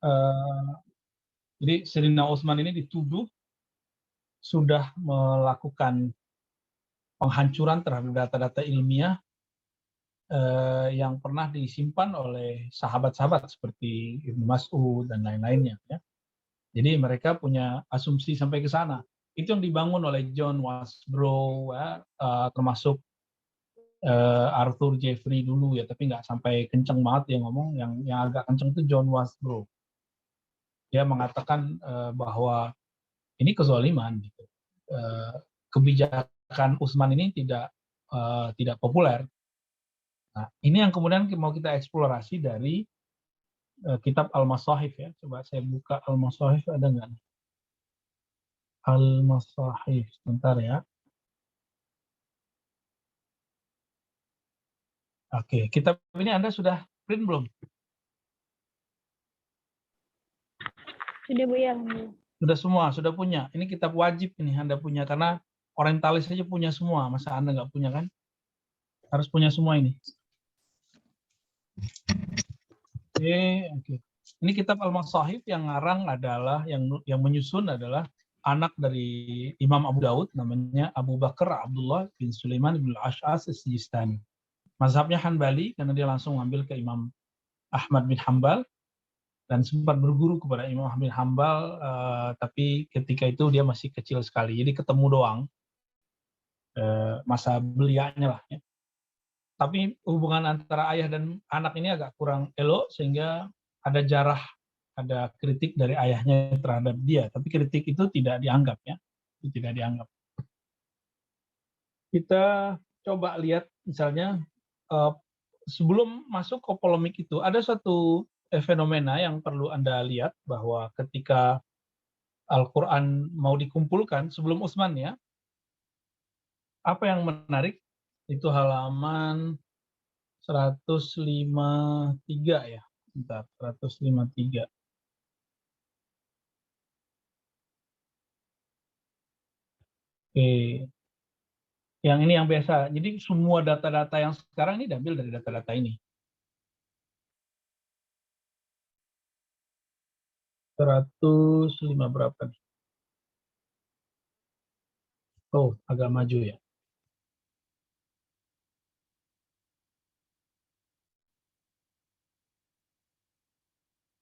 Eh, jadi Sayyidina Utsman ini dituduh sudah melakukan penghancuran terhadap data-data ilmiah yang pernah disimpan oleh sahabat-sahabat seperti Ibnu Mas'ud dan lain-lainnya. Ya. Jadi mereka punya asumsi sampai ke sana. Itu yang dibangun oleh John Wasbrough, ya, termasuk Arthur Jeffrey dulu ya, tapi nggak sampai kenceng banget dia ngomong. Yang agak kenceng itu John Wasbrough. Dia mengatakan bahwa ini kezaliman, gitu. Kebijakan Utsman ini tidak populer. Nah, ini yang kemudian mau kita eksplorasi dari kitab Al-Masahif ya. Coba saya buka Al-Masahif, ada nggak? Al-Masahif, sebentar ya. Oke, kitab ini Anda sudah print belum? Sudah Bu ya. Sudah semua, sudah punya. Ini kitab wajib ini Anda punya, karena orientalis saja punya semua. Masa Anda nggak punya kan? Harus punya semua ini. Oke. Ini kitab Al-Masahif yang ngarang adalah, yang menyusun adalah anak dari Imam Abu Daud, namanya Abu Bakar Abdullah bin Sulaiman bin Al-Ash'as As-Sijistani. Mazhabnya Hanbali, karena dia langsung ambil ke Imam Ahmad bin Hambal, dan sempat berguru kepada Imam Ahmad bin Hambal, tapi ketika itu dia masih kecil sekali, jadi ketemu doang, masa belianya lah. Ya. Tapi hubungan antara ayah dan anak ini agak kurang elok, sehingga ada jarah, ada kritik dari ayahnya terhadap dia, tapi kritik itu tidak dianggap ya, itu tidak dianggap. Kita coba lihat misalnya sebelum masuk ke polemik itu, ada satu fenomena yang perlu Anda lihat, bahwa ketika Al-Quran mau dikumpulkan sebelum Utsman ya, apa yang menarik itu halaman 153 ya, bentar, 153. Oke, yang ini yang biasa. Jadi semua data-data yang sekarang ini diambil dari data-data ini. 105 berapa nih? Oh, agak maju ya.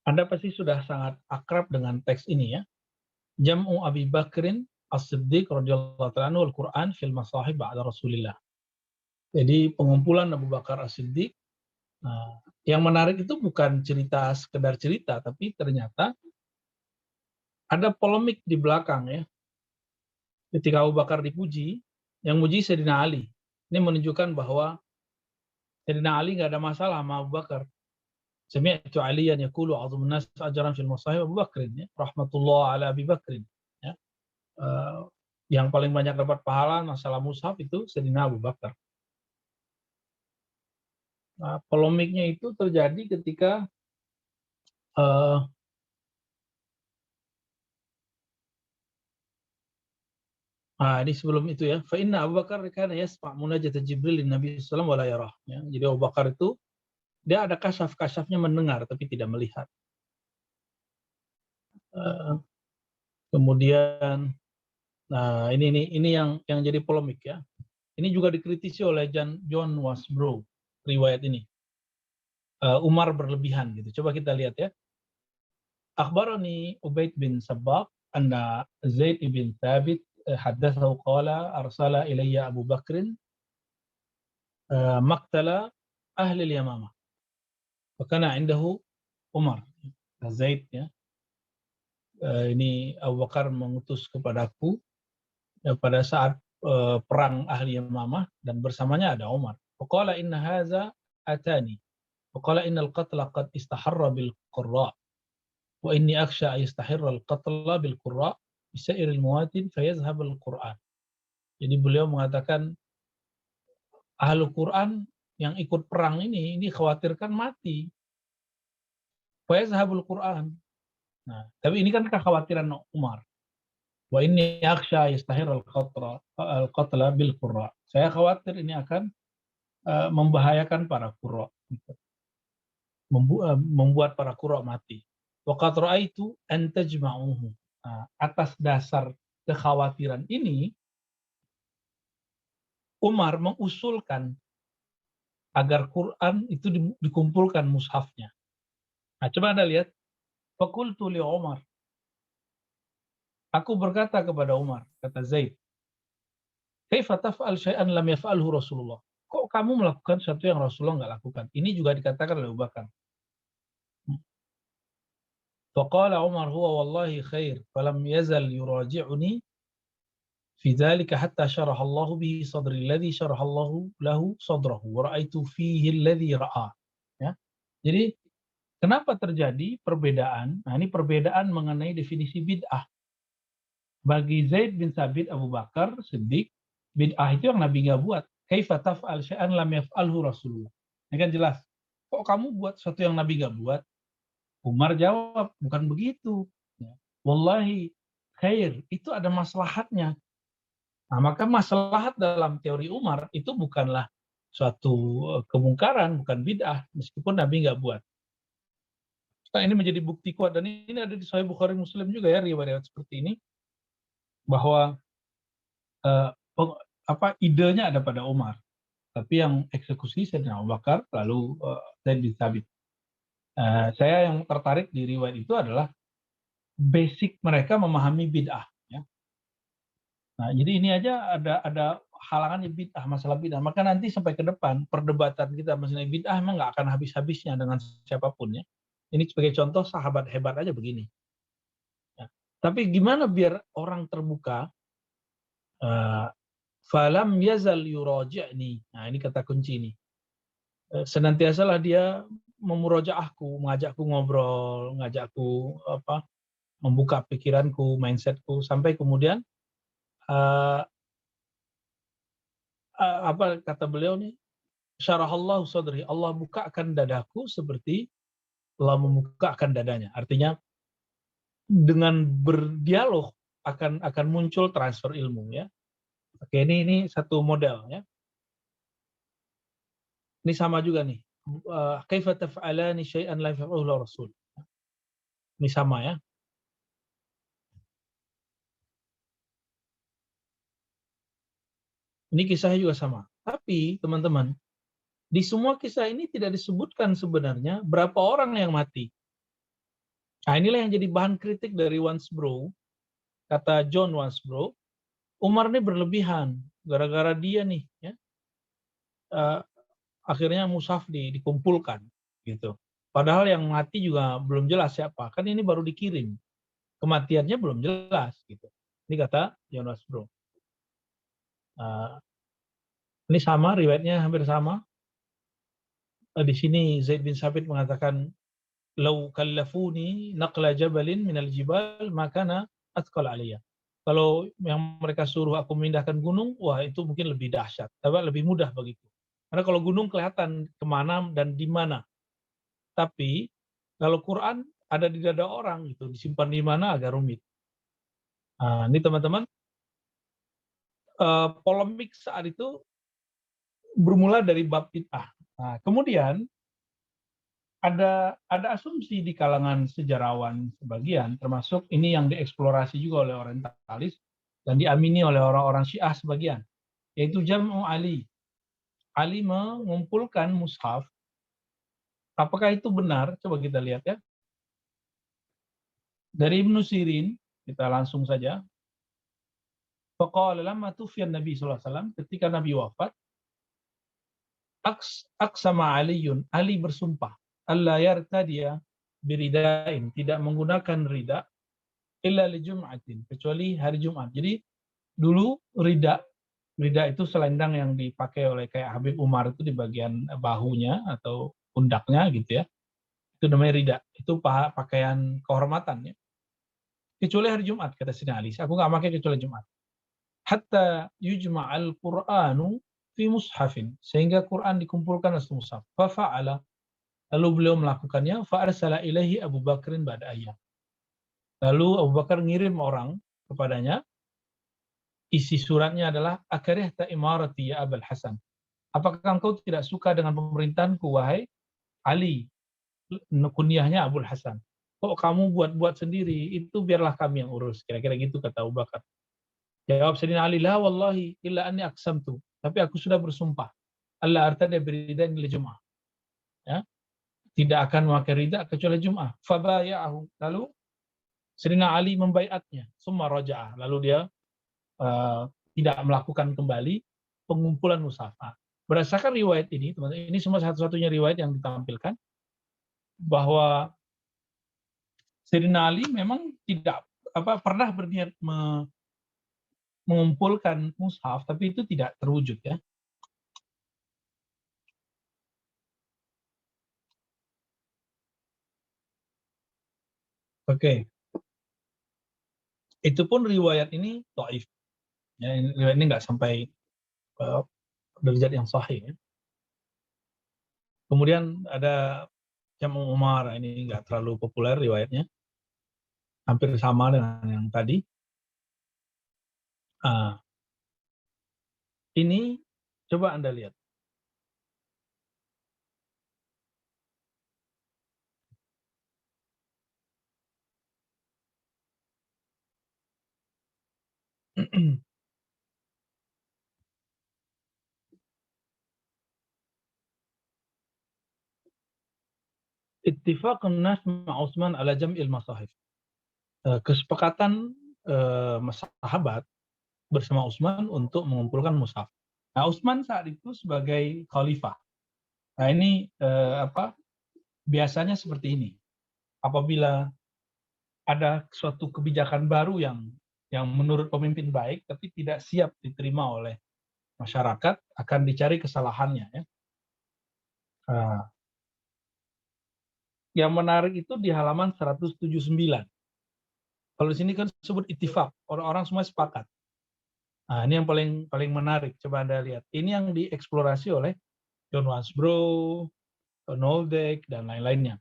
Anda pasti sudah sangat akrab dengan teks ini ya. Jam'u Abi Bakrin As-Siddiq radhiyallahu ta'ala anhu Al-Quran fil Masahib ba'da Rasulillah. Jadi pengumpulan Abu Bakar As-Siddiq. Nah, yang menarik itu bukan cerita sekedar cerita, tapi ternyata ada polemik di belakang ya. Ketika Abu Bakar dipuji, yang muji Sayyidina Ali. Ini menunjukkan bahwa Sayyidina Ali nggak ada masalah sama Abu Bakar. Sami'tu Aliyan yaqulu a'dhamun nas ajran fil Masahib Abu Bakrin ya, rahmatullah ala Abi Bakrin. Ya. Yang paling banyak dapat pahala masalah mushaf itu Sayyidina Abu Bakar. Nah, polemiknya itu terjadi ketika ini sebelum itu ya. Fa inna Abu Bakar kana yasma' munajat Jibril lin Nabi sallallahu alaihi wasallam wa la yarah. Ya, jadi Abu Bakar itu dia ada kasyaf-kasyafnya mendengar tapi tidak melihat. Kemudian nah ini yang jadi polemik ya. Ini juga dikritisi oleh John Wasbrough riwayat ini. Umar berlebihan gitu. Coba kita lihat ya. Akhbarani Ubaid bin Sabbaq anna Zaid bin Thabit haddatsahu qala arsala ilayya Abu Bakrin maqtala ahli al-Yamamah. Wa kana 'indahu Umar. Zaid ya. Ini Abu Bakar mengutus kepadaku pada saat perang ahli Yamamah, dan bersamanya ada Umar. Faqala inna hadza atani. Faqala innal qatla qad istaharra bil qurra. Wa inni akhsha yastahirra al qatla bil qurra bi sa'iril muwatin fayazhab al Qur'an. Jadi beliau mengatakan ahlu Quran yang ikut perang ini khawatirkan mati. Fayazhabul Qur'an. Nah, tapi ini kan kekhawatiran Umar. Wa inni akhsha yastahir al-qatla bil qurra. Saya khawatir ini akan membahayakan para qurra. Membuat para qurra mati. Wa qad ra'aitu an tajma'uhu. Nah, atas dasar kekhawatiran ini, Umar mengusulkan agar Quran itu dikumpulkan mushafnya. Nah, coba Anda lihat, faqultu li Umar, aku berkata kepada Umar, kata Zaid, kaifa taf'al syai'an lam yaf'alhu Rasulullah? Kok kamu melakukan sesuatu yang Rasulullah nggak lakukan? Ini juga dikatakan oleh Abu Bakar. Faqala Umar huwa wallahi khair, falam yazal yuraji'uni fi dzalika hatta syaraha Allah bihi sadri alladhi syaraha Allah lahu sadrahu wa ra'aitu fihi alladhi ra'a. Ya. Jadi kenapa terjadi perbedaan? Nah, ini perbedaan mengenai definisi bid'ah. Bagi Zaid bin Sabit Abu Bakar Siddiq, bid'ah itu yang Nabi nggak buat. Kaifa taf'al syai'an lam yaf'alhu Rasulullah. Ini kan jelas. Kok kamu buat sesuatu yang Nabi nggak buat? Umar jawab, bukan begitu. Ya. Wallahi khair, itu ada maslahatnya. Nah, maka maslahat dalam teori Umar itu bukanlah suatu kemungkaran, bukan bid'ah, meskipun Nabi nggak buat. Nah, ini menjadi bukti kuat, dan ini ada di Sahih Bukhari Muslim juga ya, riwayat seperti ini, bahwa eh, idenya ada pada Umar, tapi yang eksekusi Sayyidina Abu Bakar, lalu Zaid bin Thabit. Saya yang tertarik di riwayat itu adalah basic mereka memahami bid'ah. Ya. Nah, jadi ini aja ada halangannya bid'ah, masalah bid'ah. Maka nanti sampai ke depan perdebatan kita mengenai bid'ah memang nggak akan habis-habisnya dengan siapapun ya. Ini sebagai contoh sahabat hebat aja begini. Ya. Tapi gimana biar orang terbuka? Falam yazal yuraji'ni. Nah, ini kata kunci ini. Senantiasalah dia memurojaahku, mengajakku ngobrol, ngajakku membuka pikiranku, mindsetku, sampai kemudian apa kata beliau nih? Syarahallahu sadri, Allah bukakan dadaku seperti Allah membukakan dadanya. Artinya dengan berdialog akan muncul transfer ilmu ya. Oke, ini satu model ya. Ini sama juga nih. Kaifa taf'alani syai'an la yaf'aluhu Rasul. Ini sama ya. Ini kisahnya juga sama. Tapi teman-teman, di semua kisah ini tidak disebutkan sebenarnya berapa orang yang mati. Nah, inilah yang jadi bahan kritik dari Wansbrough. Kata John Wansbrough, Umar ini berlebihan gara-gara dia nih ya. Akhirnya mushaf dikumpulkan gitu. Padahal yang mati juga belum jelas siapa. Kan ini baru dikirim. Kematiannya belum jelas gitu. Ini kata John Wansbrough. Ini sama, riwayatnya hampir sama. Di sini Zaid bin Sabit mengatakan, "Lau kallafuni naqla jabalin minal jibal makana athqal alayya." Kalau yang mereka suruh aku memindahkan gunung, wah itu mungkin lebih dahsyat, tapi lebih mudah bagiku. Karena kalau gunung kelihatan kemana dan di mana. Tapi kalau Quran ada di dada orang gitu, disimpan di mana agak rumit. Nah, ini teman-teman, polemik saat itu bermula dari bab bid'ah. Nah, kemudian ada asumsi di kalangan sejarawan sebagian, termasuk ini yang dieksplorasi juga oleh orientalis dan diamini oleh orang-orang Syiah sebagian, yaitu Jam'u Ali. Ali mengumpulkan mushaf. Apakah itu benar? Coba kita lihat ya. Dari Ibnu Sirin, kita langsung saja. Faqala lamma tufiyan Nabi sallallahu alaihi wasallam, ketika Nabi wafat, aqsama Aliyun, Ali bersumpah, alla yartadiya biridain, tidak menggunakan rida illa li Jum'atin, kecuali hari Jumat. Jadi dulu rida itu selendang yang dipakai oleh kayak Habib Umar itu di bagian bahunya atau pundaknya gitu ya. Itu namanya rida. Itu pakaian kehormatan ya. Kecuali hari Jumat, kata Sina Ali. Aku nggak pakai kecuali Jumat. Hatta yujma'al Qur'anu fi mushafin. Sehingga Quran dikumpulkan dalam mushaf. Fafa'ala. Lalu beliau melakukannya. Fa'arsala ilaihi Abu Bakrin ba'da ayyam. Lalu Abu Bakar ngirim orang kepadanya. Isi suratnya adalah akarihta imarati ya Abul Hasan. Apakah engkau tidak suka dengan pemerintahanku wahai Ali? Kunyahnya Abul Hasan. kok kamu buat-buat sendiri, itu biarlah kami yang urus, kira-kira gitu kata Abu Bakar. Jawab Sayyidina Ali, la wallahi illa anni aqsamtu, tapi aku sudah bersumpah, alla artada biridain li Jum'ah, ya, tidak akan memakai rida kecuali Jum'ah. Fabaya'ahu, lalu Sayyidina Ali membaiatnya, summa raja'ah, lalu dia tidak melakukan kembali pengumpulan mushaf. Berdasarkan riwayat ini, teman-teman, ini semua satu-satunya riwayat yang ditampilkan bahwa Sayyidina Ali memang tidak pernah berniat mengumpulkan mushaf, tapi itu tidak terwujud, ya. Oke, itu pun riwayat ini dhaif. Ya, riwayat ini nggak sampai derajat yang sahih, ya. Kemudian ada Jamu Umar, ini nggak terlalu populer riwayatnya, hampir sama dengan yang tadi. Ini coba Anda lihat. Ittifaqun nas ma' Utsman ala jam'il masahif. Kesepakatan sahabat bersama Utsman untuk mengumpulkan mushaf. Nah, Utsman saat itu sebagai khalifah. Nah, ini biasanya seperti ini. Apabila ada suatu kebijakan baru yang menurut pemimpin baik tapi tidak siap diterima oleh masyarakat, akan dicari kesalahannya, ya. Yang menarik itu di halaman 179. Kalau di sini kan disebut ittifaq, orang-orang semua sepakat. Nah, ini yang paling menarik. Coba Anda lihat. Ini yang dieksplorasi oleh John Wansbrough, Noldek, dan lain-lainnya.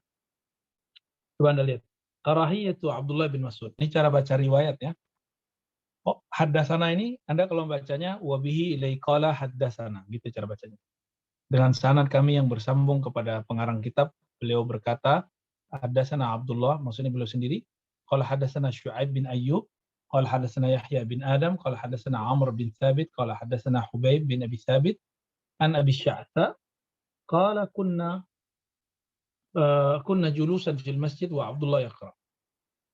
Coba Anda lihat. Karahiyatu Abdullah bin Mas'ud. Ini cara baca riwayat, ya. Oh, haddasana ini, Anda kalau bacanya, wabihi ilai qala haddasana. Gitu cara bacanya. Dengan sanad kami yang bersambung kepada pengarang kitab, beliau berkata, haddasana Abdullah, maksudnya beliau sendiri, qala haddasana Syu'aib bin Ayyub, qala haddasana Yahya bin Adam, qala haddasana Amr bin Thabit, qala haddasana Hubayb bin Abi Thabit, an Abi Sya'tha, qala kunna julusan fil masjid wa Abdullah yaqra.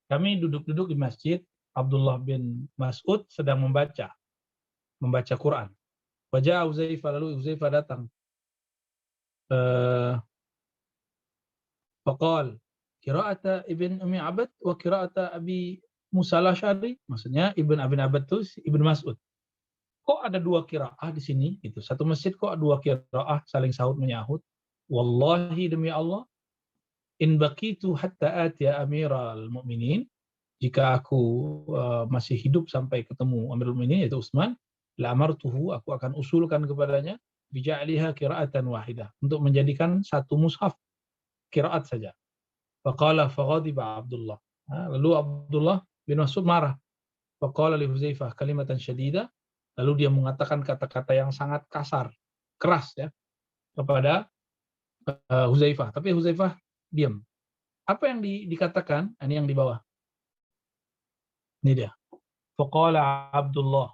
Kami duduk-duduk di masjid, Abdullah bin Mas'ud sedang membaca Quran. Wajah Uzaifah, lalu Uzaifah datang. Faqal qira'ata Ibn Umi Abad wa qira'ata Abi Musa al-Asy'ari, maksudnya Ibn Abi Abad itu Ibn Mas'ud. Kok ada dua qiraah di sini gitu. Satu masjid kok dua qiraah saling sahut menyahut. Wallahi demi Allah, in baqitu hatta atiya Amiral Mukminin, jika aku masih hidup sampai ketemu Amirul Mukminin yaitu Utsman, la amartuhu, aku akan usulkan kepadanya bija'liha qira'atan wahidah, untuk menjadikan satu mushaf qiraat saja. Faqala faghadiba Abdullah. Lalu Abdullah bin Mas'ud marah. Faqala li Huzaifah kalimatan syadida. Lalu dia mengatakan kata-kata yang sangat kasar, keras, ya, kepada Huzaifah. Tapi Huzaifah diam. Apa yang dikatakan? Ini yang di bawah. Ini dia. Faqala Abdullah.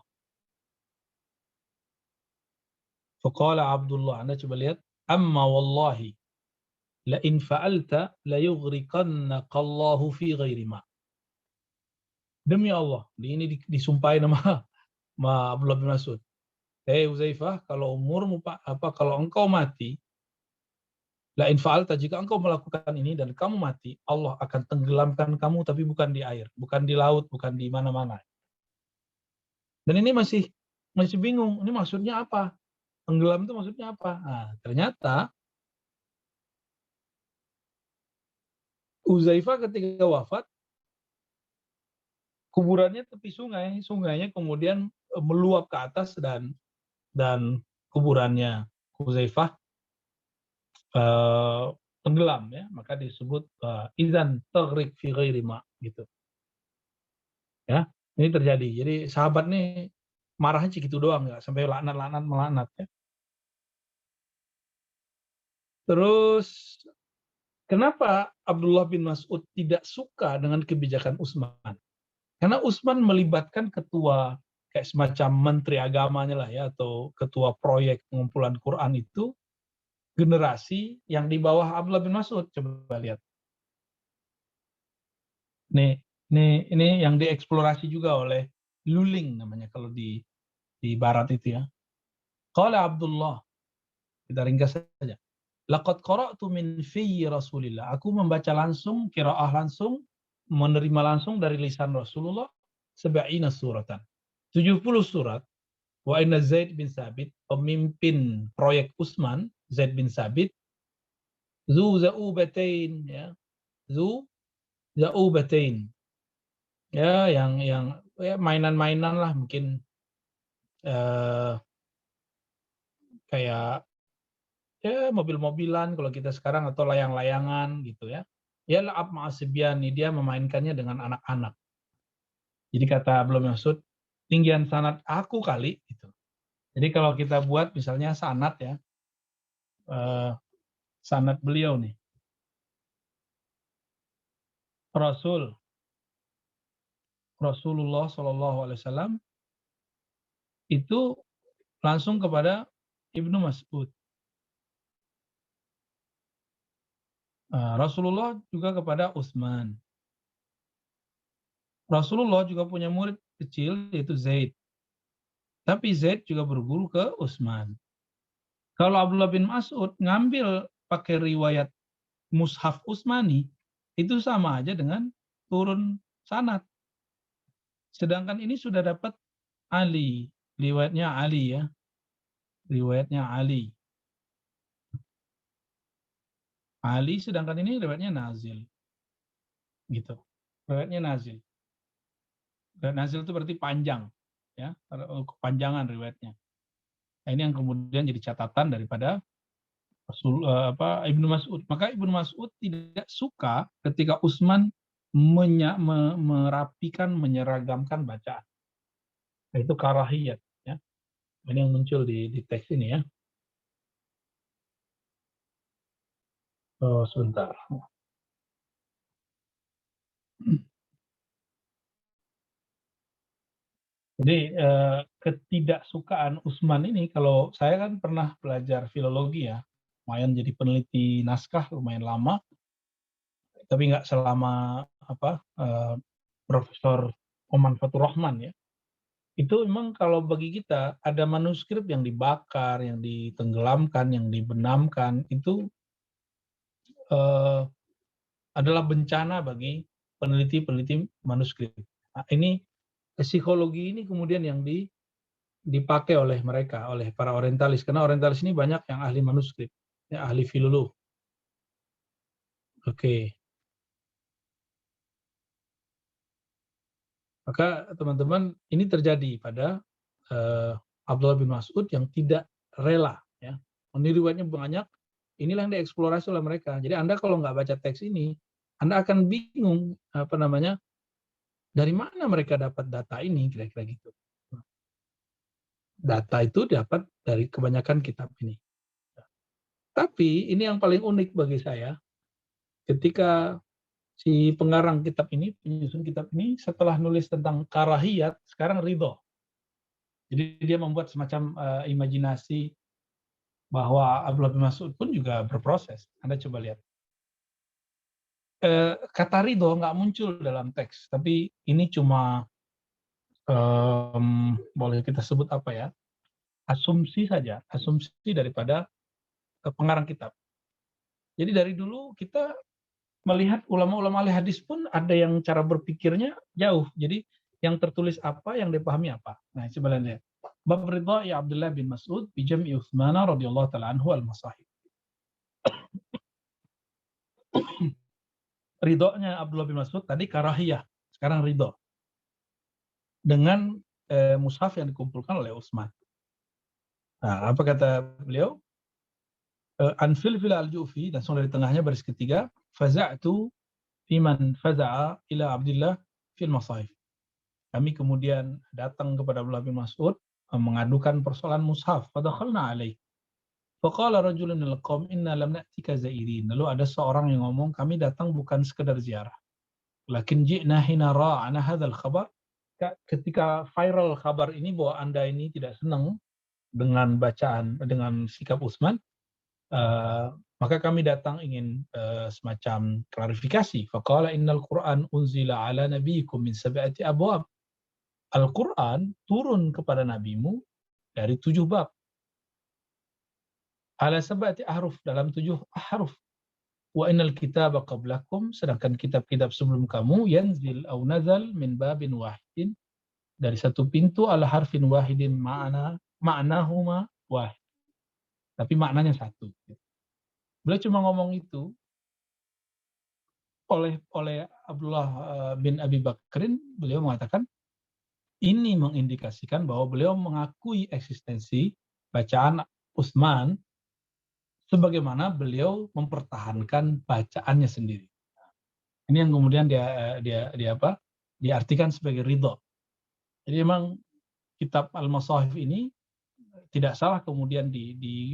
Faqala Abdullah. Anda coba lihat. Amma wallahi la in fa'alta la yughriqannaka Allahu fi ghairi ma. Demi Allah, ini disumpahin sama Abdullah bin Mas'ud. Huzaifah, kalau kalau engkau mati, la in fa'alta, jika engkau melakukan ini dan kamu mati, Allah akan tenggelamkan kamu, tapi bukan di air, bukan di laut, bukan di mana-mana. Dan ini masih bingung, ini maksudnya apa? Tenggelam itu maksudnya apa? Nah, ternyata Huzaifah ketika wafat, kuburannya tepi sungai, sungainya kemudian meluap ke atas dan kuburannya Huzaifah tenggelam, ya, maka disebut idzan taghriq fi ghairi ma, gitu. Ya, ini terjadi. Jadi sahabat nih marahnya segitu doang, nggak sampai melaknat, ya. Terus Kenapa Abdullah bin Mas'ud tidak suka dengan kebijakan Utsman? Karena Utsman melibatkan ketua kayak semacam menteri agamanya lah ya, atau ketua proyek pengumpulan Quran itu generasi yang di bawah Abdullah bin Mas'ud. Coba lihat. Nih, ini yang dieksplorasi juga oleh Luling namanya kalau di barat itu ya. Qala Abdullah, kita ringkas saja. Laqad qara'tu min fi Rasulillah. Aku membaca langsung, qiraah langsung, menerima langsung dari lisan Rasulullah 70 suratan. 70 surat. Wa inna Zaid bin Sabit, pemimpin proyek Utsman, Zaid bin Sabit, zu zaubatain ya. Zu zaubatain. Ya, yang ya mainan-mainan lah mungkin eh, kayak ya mobil-mobilan kalau kita sekarang atau layang-layangan gitu ya. Ya la'ab ma'asibyani, dia memainkannya dengan anak-anak. Jadi kata belum maksud tinggian sanad aku kali gitu. Jadi kalau kita buat misalnya sanad ya, eh, sanad beliau nih. Rasulullah Shallallahu Alaihi Wasallam itu langsung kepada Ibnu Mas'ud. Rasulullah juga kepada Utsman. Rasulullah juga punya murid kecil yaitu Zaid. Tapi Zaid juga berguru ke Utsman. Kalau Abdullah bin Mas'ud ngambil pakai riwayat Mushaf Utsmani, itu sama aja dengan turun sanad. Sedangkan ini sudah dapat Ali, riwayatnya Ali ya. Riwayatnya Ali. Ali sedangkan ini riwayatnya nazil. Gitu. Riwayatnya nazil. Dan nazil itu berarti panjang ya, kepanjangan riwayatnya. Nah, ini yang kemudian jadi catatan daripada Ibnu Mas'ud. Maka Ibnu Mas'ud tidak suka ketika Utsman merapikan, menyeragamkan bacaan. Nah, itu karahiyat ya. Ini yang muncul di teks ini ya. Oh, sebentar. Jadi ketidaksukaan Utsman ini, kalau saya kan pernah belajar filologi ya, lumayan jadi peneliti naskah lumayan lama, tapi nggak selama Profesor Oman Fatur Rahman ya. Itu memang kalau bagi kita ada manuskrip yang dibakar, yang ditenggelamkan, yang dibenamkan, itu eh, adalah bencana bagi peneliti-peneliti manuskrip. Nah, ini psikologi ini kemudian yang dipakai oleh mereka, oleh para orientalis, karena orientalis ini banyak yang ahli manuskrip, ya, ahli filolog. Oke, maka teman-teman ini terjadi pada Abdullah bin Mas'ud yang tidak rela, ya, riwayatnya banyak. Inilah yang dieksplorasi oleh mereka. Jadi Anda kalau nggak baca teks ini, Anda akan bingung dari mana mereka dapat data ini, kira-kira gitu. Data itu dapat dari kebanyakan kitab ini. Tapi ini yang paling unik bagi saya, ketika si pengarang kitab ini, penyusun kitab ini, setelah nulis tentang karahiyat, sekarang ridho. Jadi dia membuat semacam imajinasi bahwa Abdullah bin Mas'ud pun juga berproses. Anda coba lihat. Kata ridho nggak muncul dalam teks, tapi ini cuma boleh kita sebut apa ya? Asumsi saja, asumsi daripada pengarang kitab. Jadi dari dulu kita melihat ulama-ulama ahli hadis pun ada yang cara berpikirnya jauh. Jadi yang tertulis apa, yang dipahami apa. Nah, coba lihat. Bab ridha ya Abdullah bin Mas'ud bi jam'i Utsman radhiyallahu taala anhu al-masahib. Ridhonya Abdullah bin Mas'ud tadi karahiyah, sekarang ridho. Dengan mushaf yang dikumpulkan oleh Utsman. Nah, apa kata beliau? Anfil fil al-Jufi, langsung dari tengahnya baris ketiga, faza'tu fiman faza'a ila Abdullah fil masahif. Kami kemudian datang kepada Abdullah bin Mas'ud mengadukan persoalan mushaf. Fadakhalna alaih. Faqala rajulun minal qaum inna lam na'tika zairin. Lalu ada seorang yang ngomong, kami datang bukan sekedar ziarah. Lakin ji'na hina ra'ana hadzal khabar. Ketika viral kabar ini bahwa Anda ini tidak senang dengan bacaan, dengan sikap Utsman, maka kami datang ingin semacam klarifikasi. Faqala innal Qur'an unzila ala nabiyikum min sab'ati abwab. Al-Qur'an turun kepada nabimu dari 7 bab. Ala sab'ati ahruf, dalam 7 ahruf. Wa innal kitaba qablakum, sedangkan kitab-kitab sebelum kamu yanzil au nazal min babin wahidin, dari satu pintu ala harfin wahidin ma'nahuma wahid. Tapi maknanya satu. Beliau cuma ngomong itu oleh Abdullah bin Abi Bakrin, beliau mengatakan ini mengindikasikan bahwa beliau mengakui eksistensi bacaan Utsman sebagaimana beliau mempertahankan bacaannya sendiri. Ini yang kemudian diartikan sebagai ridho. Jadi memang kitab Al-Masahif ini tidak salah kemudian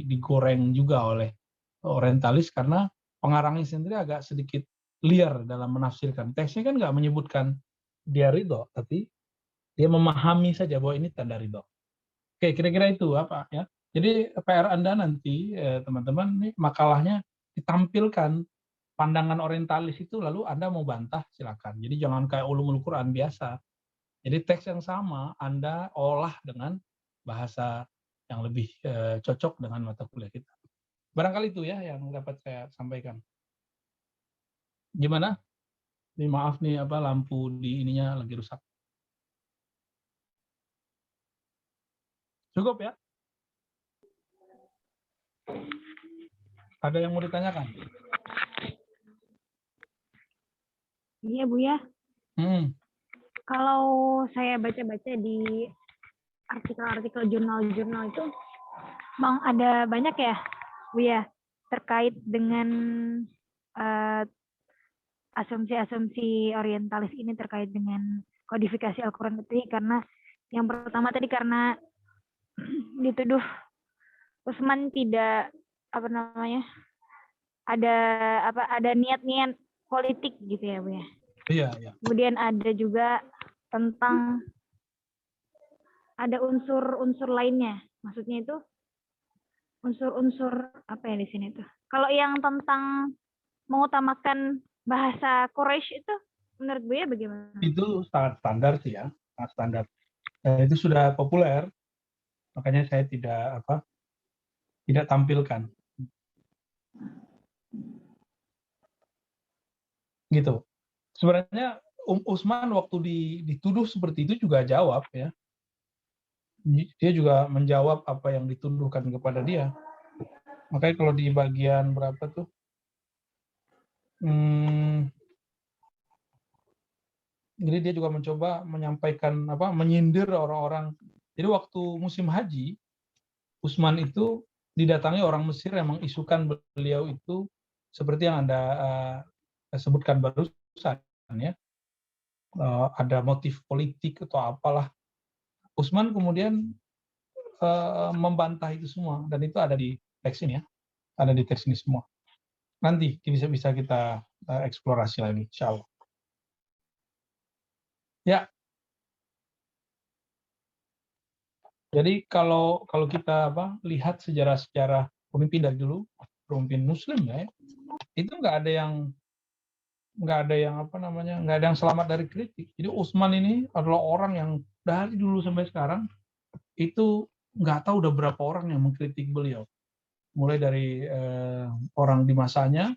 digoreng juga oleh orientalis karena pengarangnya sendiri agak sedikit liar dalam menafsirkan. Teksnya kan nggak menyebutkan dia ridho, tapi dia memahami saja bahwa ini tanda ridho. Oke, kira-kira itu apa ya. Jadi PR Anda nanti teman-teman, ini makalahnya ditampilkan pandangan orientalis itu, lalu Anda mau bantah silakan. Jadi jangan kayak ulumul Quran biasa. Jadi teks yang sama Anda olah dengan bahasa yang lebih cocok dengan mata kuliah kita. Barangkali itu ya yang dapat saya sampaikan. Gimana? Ini maaf nih lampu di ininya lagi rusak. Cukup ya? Ada yang mau ditanyakan? Iya, Bu ya. Kalau saya baca-baca di artikel-artikel jurnal-jurnal itu, Bang, ada banyak ya, Bu ya, terkait dengan asumsi-asumsi orientalis ini terkait dengan kodifikasi Al-Quran itu, karena yang pertama tadi karena dituduh Utsman tidak ada niat-niat politik gitu ya, Bu ya. Iya, iya. Kemudian ada juga tentang ada unsur-unsur lainnya. Maksudnya itu unsur-unsur apa ya di sini tuh? Kalau yang tentang mengutamakan bahasa Quraisy itu menurut Bu ya bagaimana? Itu sangat standar sih ya, sangat standar. Itu sudah populer, makanya saya tidak tampilkan. Gitu. Sebenarnya Utsman waktu dituduh seperti itu juga jawab ya. Dia juga menjawab apa yang dituduhkan kepada dia. Makanya kalau di bagian berapa tuh? Jadi dia juga mencoba menyampaikan menyindir orang-orang. Jadi waktu musim haji, Utsman itu didatangi orang Mesir yang mengisukan beliau itu seperti yang Anda sebutkan barusan ya. Ada motif politik atau apalah. Utsman kemudian membantah itu semua, dan itu ada di teks ini ya, ada di teks ini semua. Nanti bisa kita eksplorasi lagi, insya Allah. Ya, jadi kalau kita lihat sejarah pemimpin dari dulu, pemimpin Muslim ya, itu nggak ada yang selamat dari kritik. Jadi Utsman ini adalah orang yang dari dulu sampai sekarang itu nggak tahu udah berapa orang yang mengkritik beliau, mulai dari orang di masanya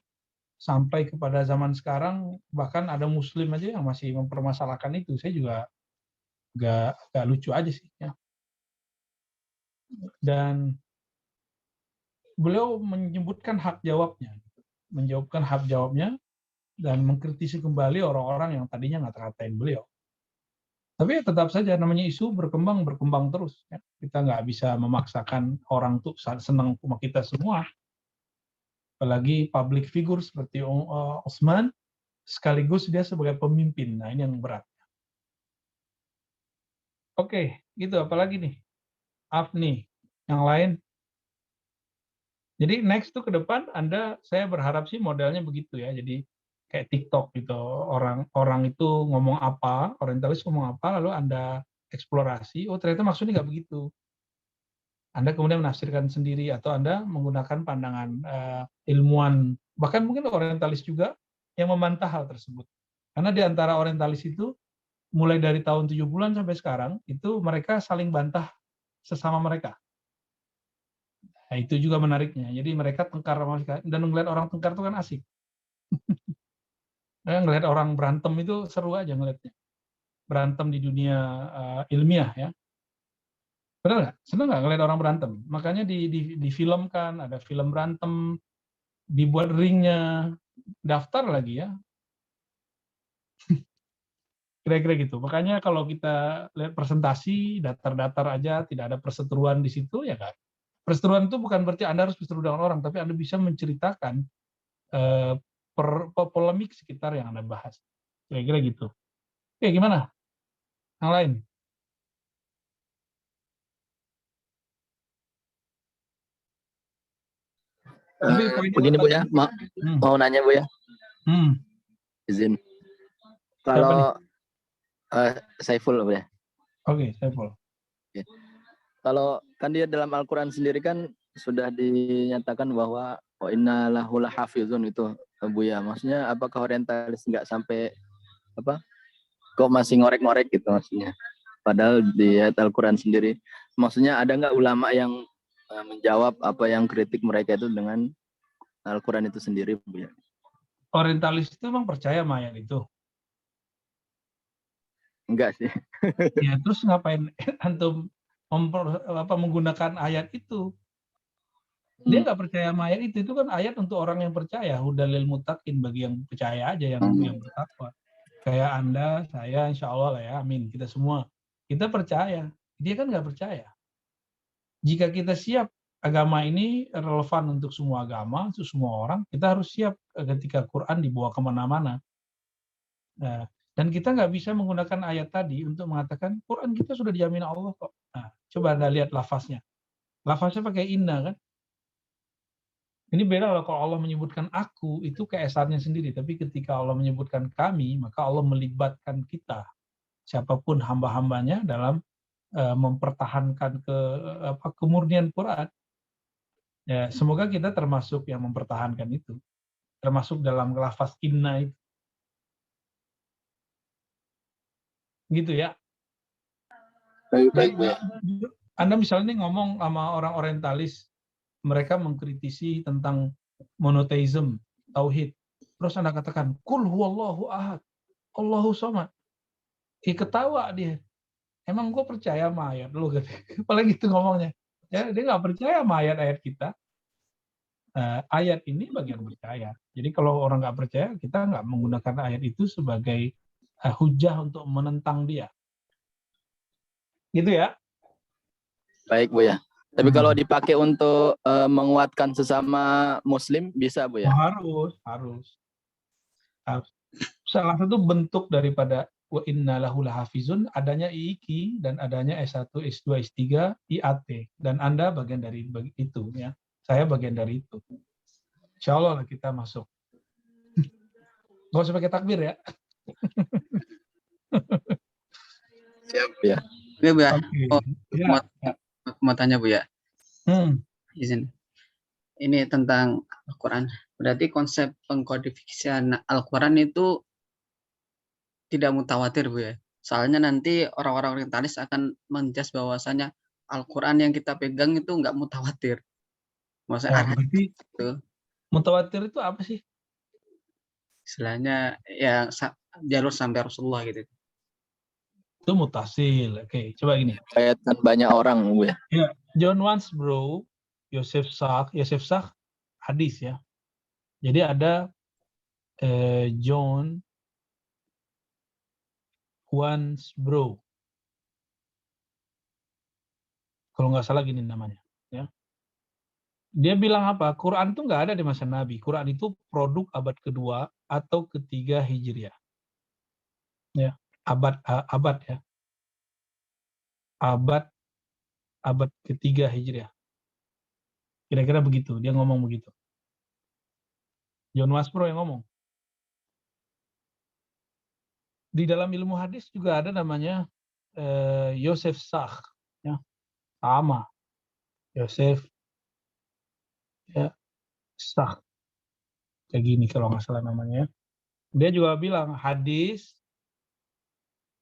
sampai kepada zaman sekarang, bahkan ada Muslim aja yang masih mempermasalahkan itu. Saya juga nggak lucu aja sih ya. Dan beliau menjawabkan hak jawabnya dan mengkritisi kembali orang-orang yang tadinya ngata-ngatain beliau. Tapi tetap saja namanya isu berkembang terus. Ya. Kita nggak bisa memaksakan orang tuh senang sama kita semua. Apalagi public figure seperti Utsman, sekaligus dia sebagai pemimpin. Nah ini yang berat. Oke, gitu. Apalagi nih? Afni, yang lain? Jadi next tuh ke depan saya berharap sih modelnya begitu ya. Jadi kayak TikTok gitu. Orang itu ngomong apa, orientalis ngomong apa, lalu Anda eksplorasi, oh ternyata maksudnya nggak begitu. Anda kemudian menafsirkan sendiri atau Anda menggunakan pandangan ilmuwan, bahkan mungkin orientalis juga yang membantah hal tersebut. Karena di antara orientalis itu mulai dari tahun 70-an sampai sekarang itu mereka saling bantah sesama mereka. Nah, itu juga menariknya. Jadi mereka tengkar sama sekali dan ngelihat orang tengkar itu kan asik. Ngelihat orang berantem itu seru aja ngelihatnya. Berantem di dunia ilmiah ya. Benar nggak? Senang nggak ngelihat orang berantem? Makanya difilmkan, ada film berantem, dibuat ringnya, daftar lagi ya. Kira-kira gitu. Makanya kalau kita lihat presentasi, datar-datar aja, tidak ada perseteruan di situ, ya kan? Perseteruan itu bukan berarti Anda harus berseteru dengan orang, tapi Anda bisa menceritakan eh, polemik sekitar yang Anda bahas. Kira-kira gitu. Oke, gimana? Yang lain? Tapi poinnya Begini Bu ya, mau nanya Bu ya, izin. Siapa nih? Kalau Saiful Bu ya. Oke, Saiful. Kalau kan dia dalam Al-Quran sendiri kan sudah dinyatakan bahwa wa inna lahu lahafizun itu Bu ya. Maksudnya apakah orientalis nggak sampai apa? Kok masih ngorek-ngorek gitu maksudnya. Padahal di ayat Al-Quran sendiri, maksudnya ada nggak ulama yang menjawab apa yang kritik mereka itu dengan Al-Quran itu sendiri Bu ya? Orientalis itu memang percaya sama ayat itu? Enggak sih. Ya, terus ngapain antum menggunakan ayat itu? Dia nggak percaya sama ayat itu kan ayat untuk orang yang percaya, hudalil muttaqin, bagi yang percaya aja, yang bertakwa. Kayak Anda, saya, insya Allah lah ya, amin, kita semua. Kita percaya, dia kan nggak percaya. Jika kita siap agama ini relevan untuk semua agama, untuk semua orang, kita harus siap ketika Quran dibawa kemana-mana. Nah, dan kita nggak bisa menggunakan ayat tadi untuk mengatakan Quran kita sudah dijamin Allah kok. Nah, coba Anda lihat lafaznya. Lafaznya pakai inna kan? Ini beda loh kalau Allah menyebutkan aku, itu keesaannya sendiri. Tapi ketika Allah menyebutkan kami, maka Allah melibatkan kita, siapapun hamba-hambanya dalam mempertahankan kemurnian Quran. Ya, semoga kita termasuk yang mempertahankan itu. Termasuk dalam lafaz inna itu. Gitu ya. Baik, ya. Anda misalnya ngomong sama orang orientalis, mereka mengkritisi tentang monotheism, tauhid. Terus Anda katakan, kul huwallahu ahad, Allahu somad. Ketawa dia. Emang gue percaya sama ayat lu? Apalagi gitu ngomongnya. Ya, dia nggak percaya sama ayat-ayat kita. Ayat ini bagian percaya. Jadi kalau orang nggak percaya, kita nggak menggunakan ayat itu sebagai hujah untuk menentang dia. Gitu ya. Baik Bu ya. Tapi kalau dipakai untuk menguatkan sesama Muslim bisa Bu ya? Harus. Salah satu bentuk daripada wa inna lahu lahafizun adanya IIQ dan adanya S1, S2, S3, IAT, dan Anda bagian dari itu ya. Saya bagian dari itu. Insya Allah lah kita masuk. Nggak usah pakai takbir ya. Siap ya. Oke Bu ya. Okay. Oh, Ya. mau tanya Bu ya. Izin. Ini tentang Al-Quran. Berarti konsep pengkodifikasian Al-Quran itu tidak mutawatir Bu ya. Soalnya nanti orang-orang orientalis akan menjas bahwasanya Al-Quran yang kita pegang itu nggak mutawatir. Maksudnya Berarti itu. mutawatir itu apa sih? Istilahnya ya jalur sampai Rasulullah gitu. Itu mutasil. Oke, coba gini. Kayakkan banyak orang Bu ya. Ya, John once bro, Yosef Sak hadis ya. Jadi ada John once bro. Kalau nggak salah gini namanya. Ya. Dia bilang apa? Quran itu nggak ada di masa Nabi. Quran itu produk abad kedua atau ketiga Hijriah. Ya, abad ya. Abad ketiga Hijriah. Kira-kira begitu, dia ngomong begitu. John Waspro yang ngomong. Di dalam ilmu hadis juga ada namanya Yosef Sakh, ya, sama Yosef ya, Sakh, kayak gini kalau nggak salah namanya. Dia juga bilang hadis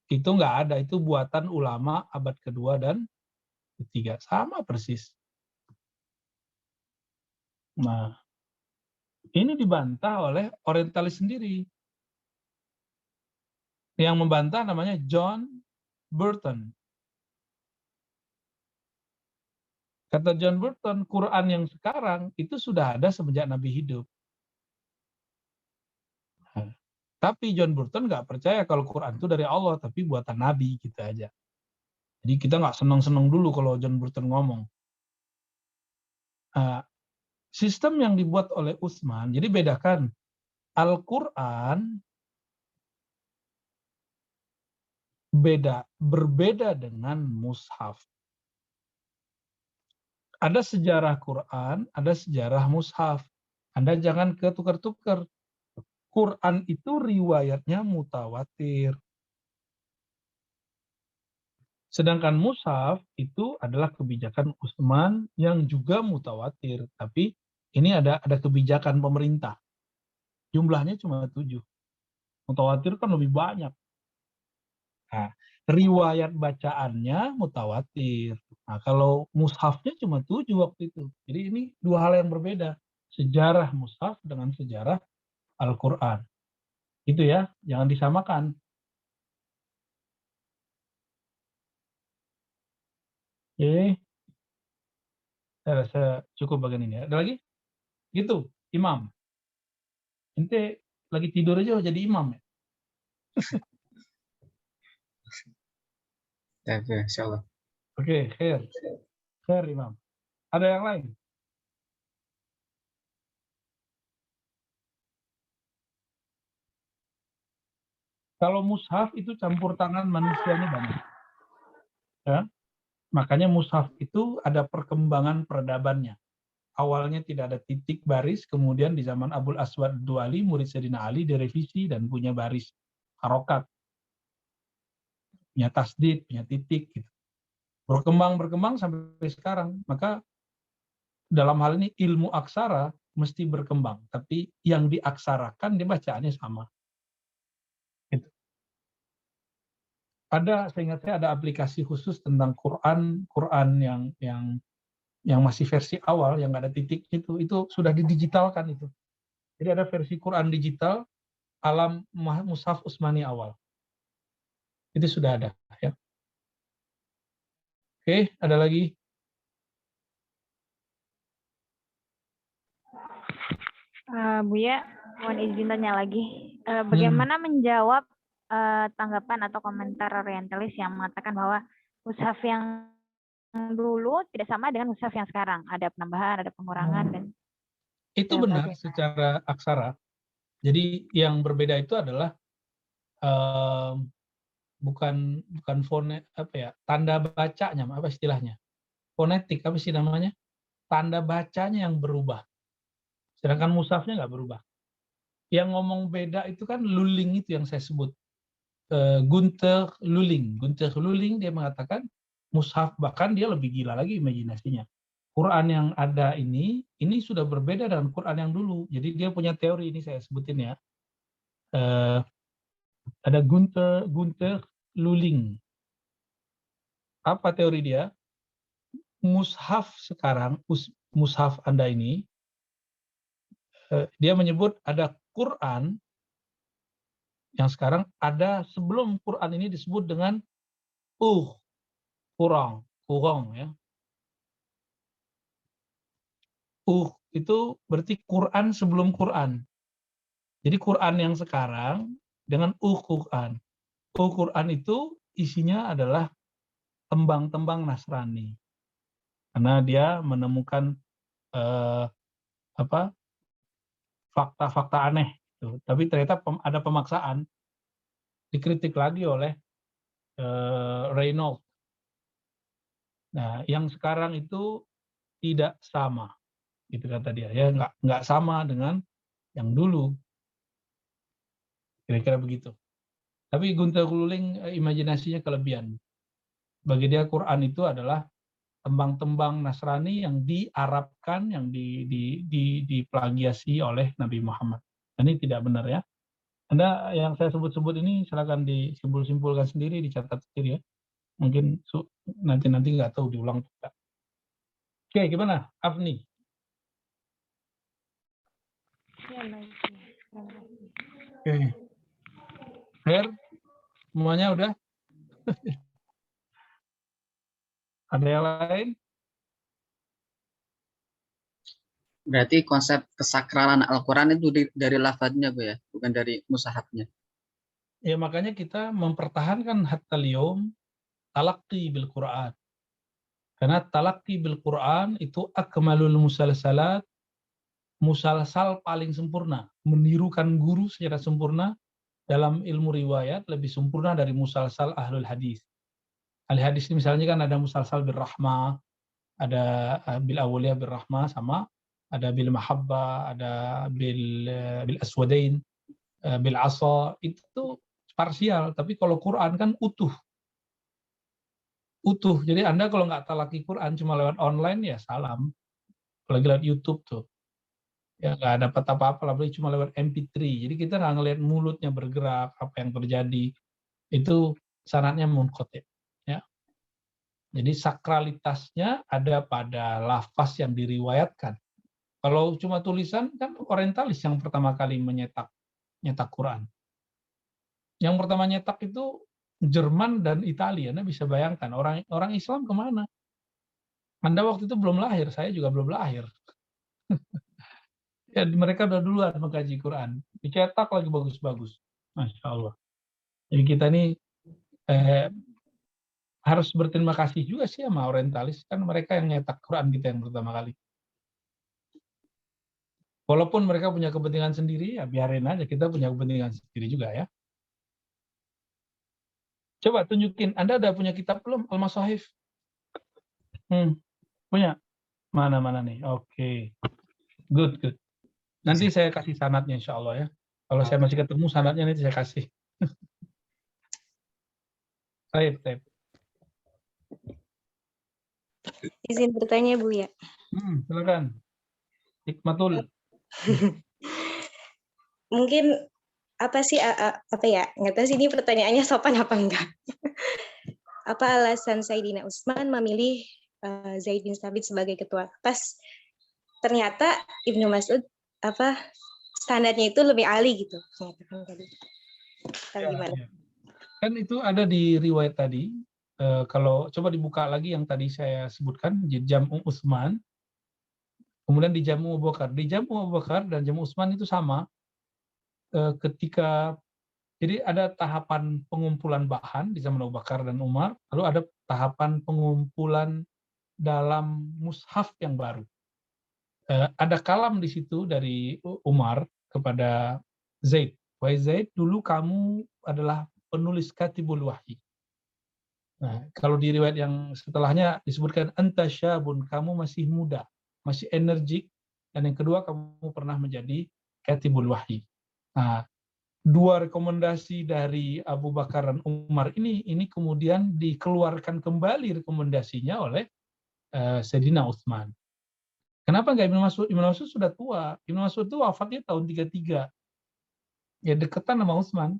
itu nggak ada, itu buatan ulama abad kedua dan ketiga, sama persis. Nah, ini dibantah oleh orientalis sendiri. Yang membantah namanya John Burton. Kata John Burton, Quran yang sekarang itu sudah ada semenjak Nabi hidup. Nah, tapi John Burton nggak percaya kalau Quran itu dari Allah, tapi buatan Nabi gitu aja. Jadi kita nggak senang-senang dulu kalau John Burton ngomong. Nah, sistem yang dibuat oleh Utsman, jadi bedakan Al-Quran berbeda dengan mushaf. Ada sejarah Quran, ada sejarah mushaf. Anda jangan ketukar-tukar. Quran itu riwayatnya mutawatir. Sedangkan mushaf itu adalah kebijakan Utsman yang juga mutawatir. Tapi ini ada kebijakan pemerintah. Jumlahnya cuma 7. Mutawatir kan lebih banyak. Nah, riwayat bacaannya mutawatir. Nah, kalau mushafnya cuma 7 waktu itu. Jadi ini dua hal yang berbeda. Sejarah mushaf dengan sejarah Al-Quran. Itu ya, jangan disamakan. Oke, saya rasa cukup bagian ini. Ada lagi? Gitu, imam. Ente lagi tidur aja jadi imam ya? Ya, insyaallah. Oke, khair imam. Ada yang lain? Kalau mushaf itu campur tangan manusianya banyak. Ya? Makanya mushaf itu ada perkembangan peradabannya. Awalnya tidak ada titik baris, kemudian di zaman Abul Aswad Duali, murid Sayyidina Ali, direvisi dan punya baris harokat, punya tasdid, punya titik. Gitu. Berkembang sampai sekarang. Maka dalam hal ini ilmu aksara mesti berkembang, tapi yang diaksarakan dia bacaannya sama. Gitu. Saya ingat ada aplikasi khusus tentang Quran yang masih versi awal, yang nggak ada titik itu sudah didigitalkan itu. Jadi ada versi Quran digital alam Mushaf Utsmani awal. Itu sudah ada. Ya. Oke, ada lagi? Buya, mohon izin tanya lagi. Bagaimana menjawab tanggapan atau komentar orientalis yang mengatakan bahwa mushaf yang dulu tidak sama dengan mushaf yang sekarang? Ada penambahan, ada pengurangan, dan itu benar secara aksara. Jadi yang berbeda itu adalah bukan tanda bacanya, apa istilahnya? Fonetik, apa sih namanya? Tanda bacanya yang berubah. Sedangkan mushafnya nggak berubah. Yang ngomong beda itu kan Luling itu yang saya sebut. Gunther Luling dia mengatakan mushaf, bahkan dia lebih gila lagi imajinasinya. Quran yang ada ini sudah berbeda dengan Quran yang dulu. Jadi dia punya teori, ini saya sebutin ya. Ada Gunther Luling. Apa teori dia? Mushaf sekarang, mushaf Anda ini, dia menyebut ada Quran yang sekarang ada sebelum Quran ini disebut dengan kurang ya. Itu berarti Quran sebelum Quran. Jadi Quran yang sekarang dengan Quran. Quran itu isinya adalah tembang-tembang Nasrani. Karena dia menemukan fakta-fakta aneh. Gitu. Tapi ternyata ada pemaksaan. Dikritik lagi oleh Reynolds. Nah, yang sekarang itu tidak sama. gitu kata dia. Ya nggak sama dengan yang dulu, kira-kira begitu. Tapi Guntur Kululing imajinasinya kelebihan. Bagi dia Quran itu adalah tembang-tembang Nasrani yang diarabkan, yang diplagiasi oleh Nabi Muhammad. Ini tidak benar ya. Anda yang saya sebut-sebut ini silakan disimpul-simpulkan sendiri, dicatat sendiri ya. Mungkin nanti nggak tahu diulang tidak. Oke, gimana, Afni? Ya, baik. Oke, Fer, semuanya udah? Ada yang lain? Berarti konsep kesakralan Al-Quran itu dari lafadznya, Bu ya, bukan dari mushafnya. Ya makanya kita mempertahankan hatta liyum talaqi bil Quran. Karena talaqi bil Quran itu akmalul musalsalat, musalsal paling sempurna, menirukan guru secara sempurna dalam ilmu riwayat lebih sempurna dari musalsal ahlul hadis. Ahli hadis ini misalnya kan ada musalsal bil rahmah, ada bil awliyah bil rahmah, sama ada bil mahabbah, ada bil aswadain, bil asa, itu parsial. Tapi kalau Quran kan utuh. Jadi Anda kalau nggak talaki Quran cuma lewat online ya salam. Apalagi lewat YouTube tuh. Ya nggak dapat apa-apa, apalagi cuma lewat MP3. Jadi kita nggak ngelihat mulutnya bergerak, apa yang terjadi. Itu sanadnya munqati'. Ya. Jadi sakralitasnya ada pada lafaz yang diriwayatkan. Kalau cuma tulisan kan orientalis yang pertama kali nyetak Quran. Yang pertama nyetak itu Jerman dan Italia. Anda bisa bayangkan orang Islam kemana? Anda waktu itu belum lahir, saya juga belum lahir. Ya mereka udah duluan mengkaji Quran. Dicetak lagi bagus-bagus. Masya Allah. Jadi kita ini harus berterima kasih juga sih sama orientalis. Kan mereka yang nyetak Quran kita yang pertama kali. Walaupun mereka punya kepentingan sendiri, ya biarin aja, kita punya kepentingan sendiri juga ya. Coba tunjukin, Anda udah punya kitab belum? Al-Masahif? Punya? Mana nih? Oke. Good. Nanti saya kasih sanadnya insya Allah ya. Kalau saya masih ketemu sanadnya nanti saya kasih. Baik. Izin bertanya, Bu ya. Silakan. Hikmatul. Mungkin apa sih apa ya? Nggak tahu sih ini pertanyaannya sopan apa enggak. Apa alasan Sayyidina Utsman memilih Zaid bin Thabit sebagai ketua? Pas ternyata Ibnu Mas'ud standarnya itu lebih ahli gitu. Gimana? Ya. Kan itu ada di riwayat tadi. Kalau coba dibuka lagi yang tadi saya sebutkan, Jam'u Utsman. Kemudian di Jam'u Abu Bakar. Di Jam'u Abu Bakar dan Jam'u Utsman itu sama. Ketika jadi ada tahapan pengumpulan bahan di zaman Abu Bakar dan Umar, lalu ada tahapan pengumpulan dalam mushaf yang baru. Ada kalam di situ dari Umar kepada Zaid. Wahai Zaid, dulu kamu adalah penulis katibul wahyi. Nah, kalau di riwayat yang setelahnya disebutkan anta syabun, kamu masih muda, masih energik, dan yang kedua kamu pernah menjadi katibul wahyi. Nah, dua rekomendasi dari Abu Bakar dan Umar ini kemudian dikeluarkan kembali rekomendasinya oleh Sayyidina Utsman. Kenapa nggak Ibnu Mas'ud? Ibnu Mas'ud sudah tua. Ibnu Mas'ud itu wafatnya tahun 33. Ya deketan sama Utsman.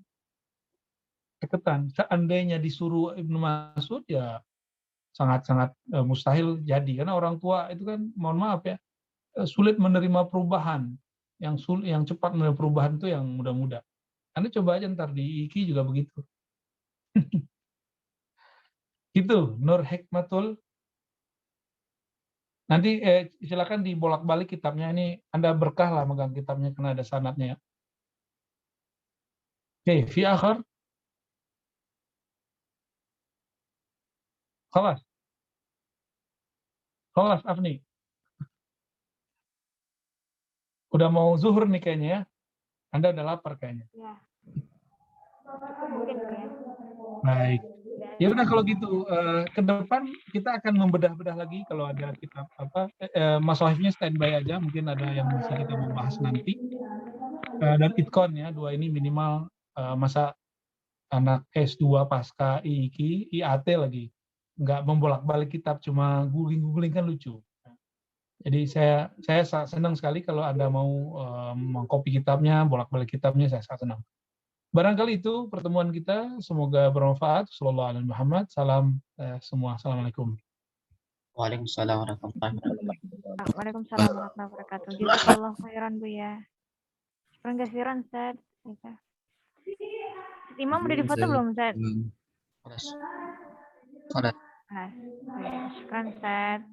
Deketan. Seandainya disuruh Ibnu Mas'ud ya sangat-sangat mustahil jadi. Karena orang tua itu kan, mohon maaf ya, sulit menerima perubahan. Yang cepat menerima perubahan itu yang muda-muda. Anda coba aja ntar di IKI juga begitu. Gitu, Nur Hikmatul. Nanti silakan dibolak-balik kitabnya ini. Anda berkah lah megang kitabnya karena ada sanadnya ya. Oke, fi akhir. Khalas, Afni. Udah mau zuhur nih kayaknya ya. Anda udah lapar kayaknya. Ya. Mungkin ya. Baik. Ya udah kalau gitu ke depan kita akan membedah-bedah lagi kalau ada kitab Mas Wahifnya standby aja, mungkin ada yang bisa kita mau bahas nanti. Dan Itkon ya, dua ini minimal masa anak S2 pasca IIK, IAT lagi. Nggak membolak-balik kitab, cuma googling kan lucu. Jadi saya senang sekali kalau Anda mau mengcopy kitabnya, bolak-balik kitabnya, saya sangat senang. Barangkali itu pertemuan kita, semoga bermanfaat. Sallallahu alaihi Muhammad. Salam semua. Assalamualaikum. Waalaikumsalam warahmatullahi wabarakatuh. Waalaikumsalam warahmatullahi wabarakatuh. Jazakallahu khairan Buya. Syukran kasiran Ustaz. Imam udah difoto belum Ustaz? Salat. Syukran Ustaz.